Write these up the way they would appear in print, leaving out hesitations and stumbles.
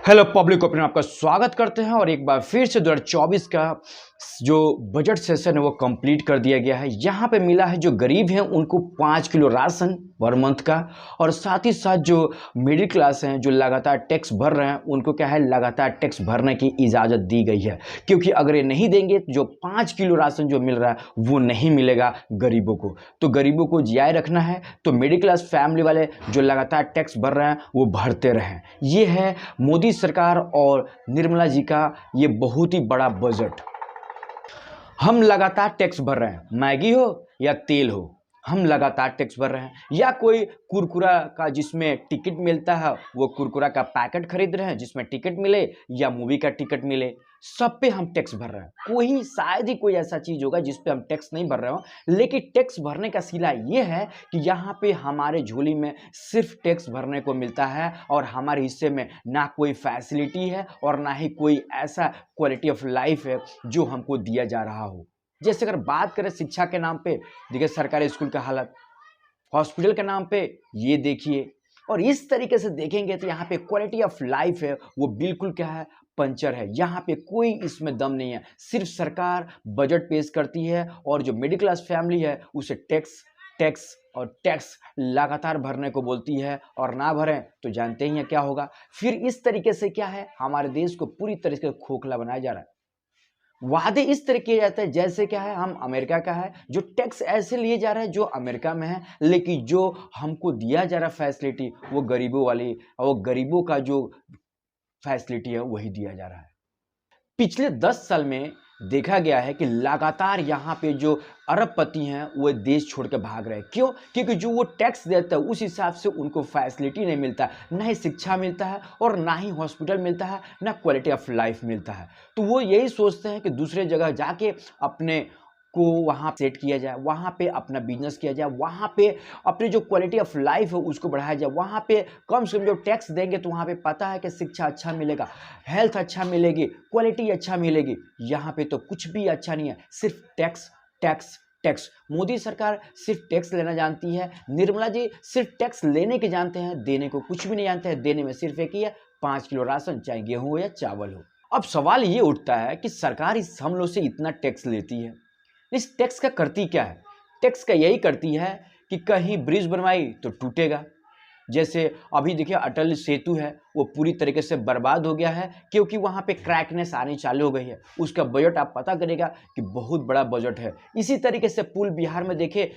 Hello public opinion, आपका स्वागत करते हैं। और एक बार फिर से 2024 का जो बजट सेशन है वो कंप्लीट कर दिया गया है। यहाँ पे मिला है जो गरीब हैं उनको 5 किलो राशन पर मंथ का, और साथ ही साथ जो मिडिल क्लास हैं जो लगातार टैक्स भर रहे हैं उनको क्या है, लगातार टैक्स भरने की इजाज़त दी गई है। क्योंकि अगर ये नहीं देंगे तो जो 5 किलो राशन जो मिल रहा है वो नहीं मिलेगा गरीबों को। तो गरीबों को जियाए रखना है तो मिडिल क्लास फैमिली वाले जो लगातार टैक्स भर रहे हैं वो भरते रहें। ये है मोदी सरकार और निर्मला जी का ये बहुत ही बड़ा बजट। हम लगातार टैक्स भर रहे हैं, मैगी हो या तेल हो, हम लगातार टैक्स भर रहे हैं। या कोई कुरकुरा का जिसमें टिकट मिलता है वो कुरकुरा का पैकेट खरीद रहे हैं जिसमें टिकट मिले, या मूवी का टिकट मिले, सब पे हम टैक्स भर रहे हैं। कोई शायद ही कोई ऐसा चीज होगा जिस पे हम टैक्स नहीं भर रहे हो। लेकिन टैक्स भरने का सिला ये है कि यहाँ पे हमारे झोली में सिर्फ टैक्स भरने को मिलता है और हमारे हिस्से में ना कोई फैसिलिटी है और ना ही कोई ऐसा क्वालिटी ऑफ लाइफ है जो हमको दिया जा रहा हो। जैसे अगर बात करें शिक्षा के नाम पे, देखिए सरकारी स्कूल का हालत, हॉस्पिटल के नाम पे ये देखिए, और इस तरीके से देखेंगे तो यहाँ पे क्वालिटी ऑफ लाइफ है वो बिल्कुल क्या है, पंचर है। यहाँ पे कोई इसमें दम नहीं है। सिर्फ सरकार बजट पेश करती है और जो मिडिल क्लास फैमिली है उसे टैक्स टैक्स और टैक्स लगातार भरने को बोलती है, और ना भरें तो जानते ही हैं क्या होगा। फिर इस तरीके से क्या है, हमारे देश को पूरी तरीके से खोखला बनाया जा रहा है। वादे इस तरह किए जाते हैं जैसे क्या है, हम अमेरिका का है, जो टैक्स ऐसे लिए जा रहे हैं जो अमेरिका में है, लेकिन जो हमको दिया जा रहा फैसिलिटी वो गरीबों वाली, और वो गरीबों का जो फैसिलिटी है वही दिया जा रहा है। पिछले 10 साल में देखा गया है कि लगातार यहाँ पे जो अरबपति हैं वो देश छोड़ के भाग रहे हैं। क्यों? क्योंकि जो वो टैक्स देता है उस हिसाब से उनको फैसिलिटी नहीं मिलता, ना ही शिक्षा मिलता है और ना ही हॉस्पिटल मिलता है, ना क्वालिटी ऑफ लाइफ मिलता है। तो वो यही सोचते हैं कि दूसरे जगह जाके अपने को वहाँ सेट किया जाए, वहाँ पे अपना बिजनेस किया जाए, वहाँ पे अपनी जो क्वालिटी ऑफ लाइफ है उसको बढ़ाया जाए। वहाँ पे कम से कम जो टैक्स देंगे तो वहाँ पे पता है कि शिक्षा अच्छा मिलेगा, हेल्थ अच्छा मिलेगी, क्वालिटी अच्छा मिलेगी। यहाँ पे तो कुछ भी अच्छा नहीं है, सिर्फ टैक्स टैक्स टैक्स। मोदी सरकार सिर्फ टैक्स लेना जानती है, निर्मला जी सिर्फ टैक्स लेने के जानते हैं, देने को कुछ भी नहीं जानते हैं। देने में सिर्फ एक ही है, 5 किलो राशन, चाहे गेहूँ हो या चावल हो। अब सवाल ये उठता है कि सरकार इस हम लोग से इतना टैक्स लेती है, इस टैक्स का करती क्या है? टैक्स का यही करती है कि कहीं ब्रिज बनवाई तो टूटेगा। जैसे अभी देखिए अटल सेतु है वो पूरी तरीके से बर्बाद हो गया है क्योंकि वहाँ पे क्रैकनेस आनी चालू हो गई है। उसका बजट आप पता करेगा कि बहुत बड़ा बजट है। इसी तरीके से पुल बिहार में देखे,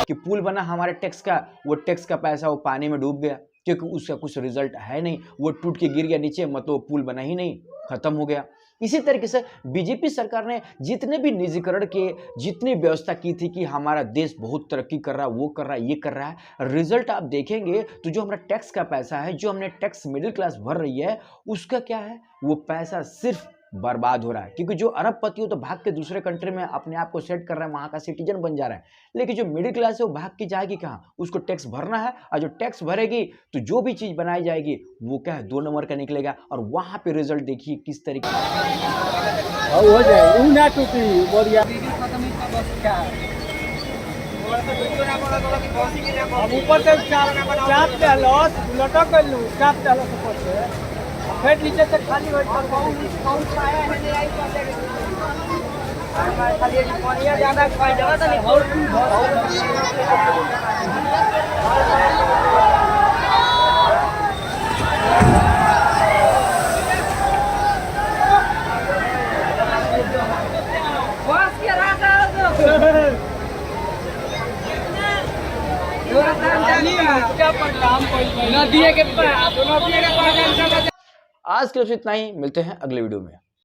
कि पुल बना हमारे टैक्स का, वो टैक्स का पैसा वो पानी में डूब गया क्योंकि उसका कुछ रिजल्ट है नहीं, वो टूट के गिर गया नीचे, मतलब वो पुल बना ही नहीं, खत्म हो गया। इसी तरीके से बीजेपी सरकार ने जितने भी निजीकरण के जितनी व्यवस्था की थी कि हमारा देश बहुत तरक्की कर रहा है, वो कर रहा है, ये कर रहा है, रिजल्ट आप देखेंगे तो जो हमारा टैक्स का पैसा है, जो हमने टैक्स मिडिल क्लास भर रही है, उसका क्या है, वो पैसा सिर्फ बर्बाद हो रहा है। क्योंकि जो अरबपति हो तो भाग के दूसरे कंट्री में अपने आप को सेट कर रहा है, वहां का सिटीजन बन जा रहा है। लेकिन जो मिडिल क्लास है वो भाग के जाएगी कहाँ, उसको टैक्स भरना है, और जो टैक्स भरेगी तो जो भी चीज बनाई जाएगी वो क्या है, 2 नंबर का निकलेगा। और वहां पे रिजल्ट देखिए किस तरीके हो जाए ऊपर से चाप फिर नीचे से खाली हो ज्यादा आज के लिए इतना ही, मिलते हैं अगले वीडियो में।